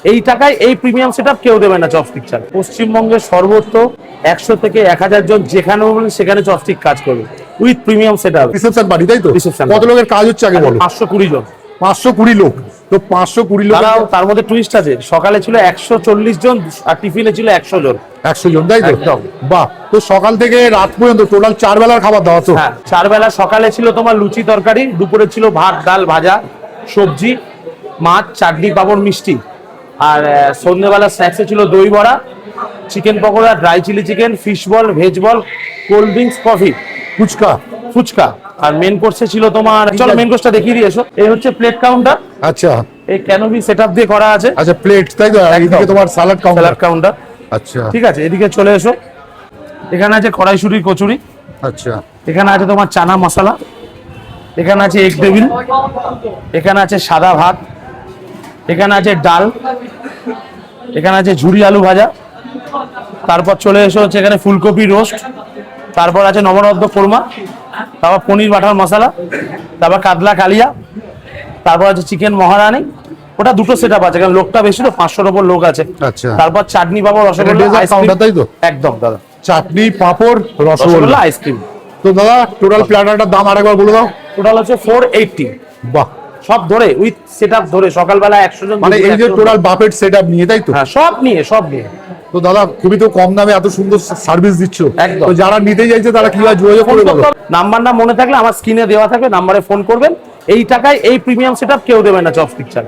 এই টাকায় এই প্রিমিয়াম সেটআপ কেউ দেবে না চপস্টিক ছাড়া। পশ্চিমবঙ্গের সর্বত্র 100 থেকে 1000 জন যেখানে বলবেন সেখানে চপস্টিক কাজ করবে with premium setup. Reception party তাই তো? কত লোকের কাজ হচ্ছে আগে বলো। 520 জন। 520 লোক। তো 520 লোক, তার মধ্যে টুইস্ট আছে, সকালে ছিল 140 জন আর টিফিনে ছিল 100 জন। 100 জন তাই তো? একদম। বাহ, তো সকাল থেকে রাত পর্যন্ত টোটাল 4 বেলার খাবার দাওয়া তো? হ্যাঁ, 4 বেলা। সকালে ছিল তোমার লুচি তরকারি, দুপুরে ছিল ভাত ডাল ভাজা সবজি মাছ চাটনি পাঁপড় মিষ্টি, আর সন্ধ্যেবেলা স্ন্যাক্সে ছিল দই বড়া chicken pakora dry chilli chicken fish ball veg ball cold drinks coffee fuchka fuchka. আর মেন কোর্সে ছিল তোমার, চলো মেন কোর্সটা দেখিয়ে দিয়ে এসো। এই হচ্ছে প্লেট কাউন্টার। আচ্ছা, এই ক্যানোভি সেটআপ দিয়ে করা আছে। আচ্ছা প্লেট তাই তো? আর এদিকে তোমার সালাড কাউন্টার। আচ্ছা ঠিক আছে, এদিকে চলে এসো। এখানে আছে কড়াইশুঁড়ি কচুরি, আচ্ছা এখানে আছে তোমার চানা মশলা, এখানে আছে এগ টেবিল, এখানে আছে সাদা ভাত, এখানে আছে ডাল, এখানে আছে ঝুরি আলু ভাজা। তারপর চলে এসো হচ্ছে এখানে ফুলকপি রোস্ট, তারপর আছে নবরত্ন কোরমা, তারপর পনির বাটার মশলা, তারপর কাতলা কালিয়া, তারপর আছে চিকেন মহারানি। ওটা দুটো সেটআপ আছে কারণ লোকটা বেশি তো, 500-র উপর লোক আছে। আচ্ছা। তারপর চাটনি পাঁপড় রসগোল্লা কাউন্টার তাই তো? একদম দাদা। চাটনি পাঁপড় রসগোল্লা রসগোল্লা আইসক্রিম। তো দাদা টোটাল প্ল্যাটারটার দাম আরেকবার বলে দাও। টোটাল হচ্ছে 480। বাহ, সব ধরে উইথ সেটআপ ধরে সকালবেলা 100 জন, মানে এই যে টোটাল বাফেট সেটআপ নিয়ে তাই তো? হ্যাঁ সব নিয়ে সব নিয়ে। তো দাদা খুবই তো কম দামে এত সুন্দর সার্ভিস দিচ্ছ। একদম। তো যারা নিতে চাইছে তারা কিভাবে যোগাযোগ করবে বলো? নাম্বারটা মনে থাকলে আমার স্ক্রিনে দেওয়া থাকবে, নাম্বারে ফোন করবেন। এই টাকায় এই প্রিমিয়াম সেটআপ কেউ দেবে না চপস্টিক ছাড়া।